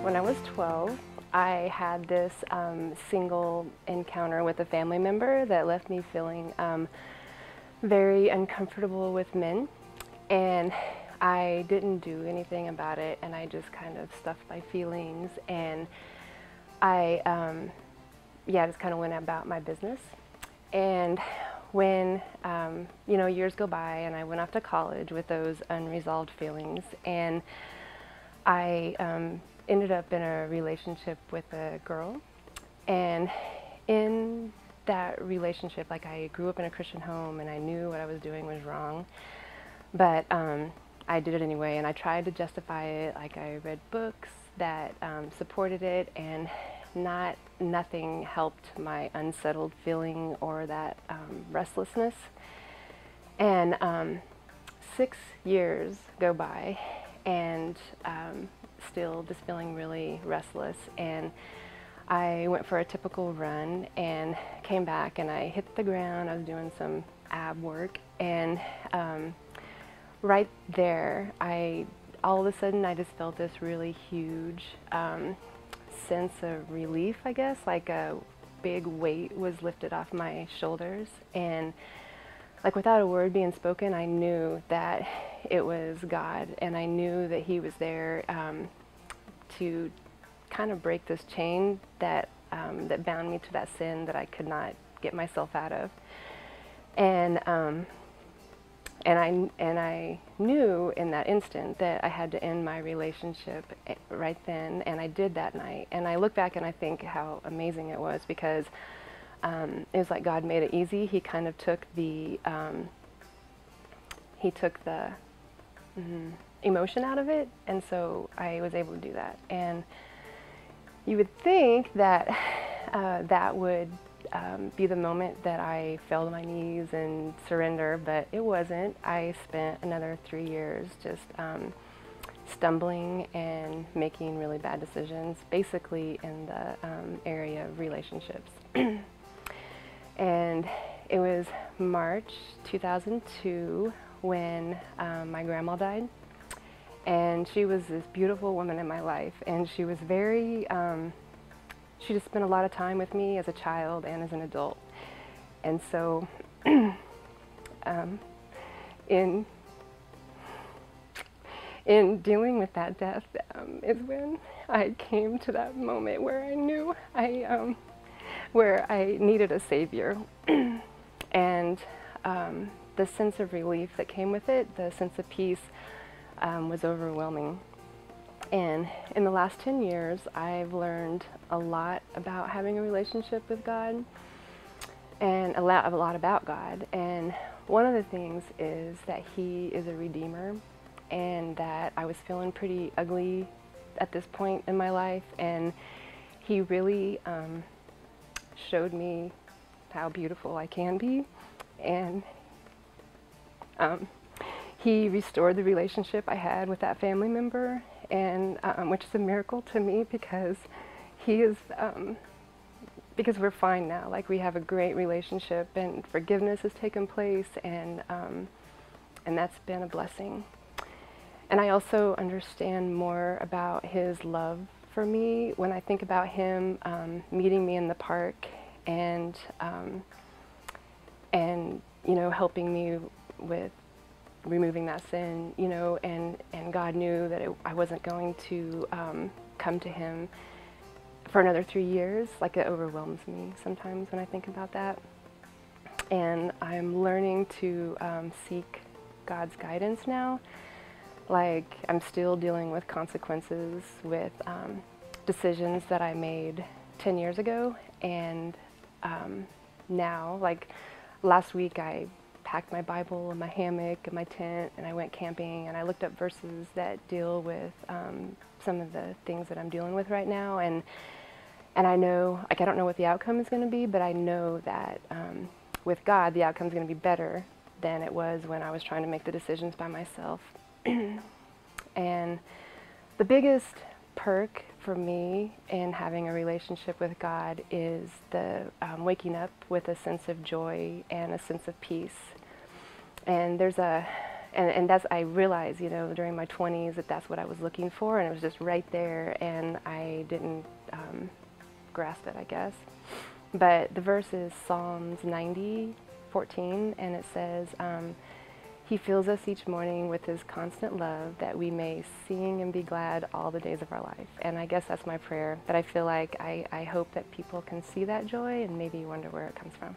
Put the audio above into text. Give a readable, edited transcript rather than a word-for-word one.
When I was 12, I had this single encounter with a family member that left me feeling very uncomfortable with men, and I didn't do anything about it, and I just kind of stuffed my feelings, and I just kind of went about my business. And when years go by and I went off to college with those unresolved feelings, and I ended up in a relationship with a girl, and in that relationship, like, I grew up in a Christian home and I knew what I was doing was wrong, but I did it anyway, and I tried to justify it. Like, I read books that supported it, and nothing helped my unsettled feeling or that restlessness. And 6 years go by, and still just feeling really restless. And I went for a typical run and came back, and I hit the ground. I was doing some ab work, and right there, all of a sudden I just felt this really huge sense of relief, I guess, like a big weight was lifted off my shoulders. And like, without a word being spoken, I knew that it was God, and I knew that He was there to kind of break this chain that bound me to that sin that I could not get myself out of. And I knew in that instant that I had to end my relationship right then, and I did that night. And I look back and I think how amazing it was, because it was like God made it easy. He kind of took the emotion out of it, and so I was able to do that. And you would think that that would be the moment that I fell to my knees and surrender, but it wasn't. I spent another 3 years just stumbling and making really bad decisions, basically in the area of relationships. And it was March 2002 when my grandma died, and she was this beautiful woman in my life, and she was very she just spent a lot of time with me as a child and as an adult. And so in dealing with that death is when I came to that moment where I knew where I needed a savior. And the sense of relief that came with it, the sense of peace, was overwhelming. And in the last 10 years, I've learned a lot about having a relationship with God, and a lot about God. And one of the things is that He is a redeemer, and that I was feeling pretty ugly at this point in my life, and He really showed me how beautiful I can be, and He restored the relationship I had with that family member, and which is a miracle to me, because He is because we're fine now. Like, we have a great relationship, and forgiveness has taken place, and that's been a blessing. And I also understand more about His love for me when I think about Him meeting me in the park, and helping me with removing that sin, and God knew that I wasn't going to come to Him for another 3 years. Like, it overwhelms me sometimes when I think about that. And I'm learning to seek God's guidance now. Like, I'm still dealing with consequences with decisions that I made 10 years ago, and now, like, last week I packed my Bible and my hammock and my tent, and I went camping, and I looked up verses that deal with some of the things that I'm dealing with right now, and I know, like, I don't know what the outcome is going to be, but I know that with God, the outcome is going to be better than it was when I was trying to make the decisions by myself. And the biggest perk for me in having a relationship with God is the waking up with a sense of joy and a sense of peace. And there's a and that's, I realized, you know, during my 20s that that's what I was looking for, and it was just right there, and I didn't grasp it, I guess. But the verse is Psalms 90:14, and it says, He fills us each morning with His constant love, that we may sing and be glad all the days of our life. And I guess that's my prayer, that I feel like I hope that people can see that joy and maybe wonder where it comes from.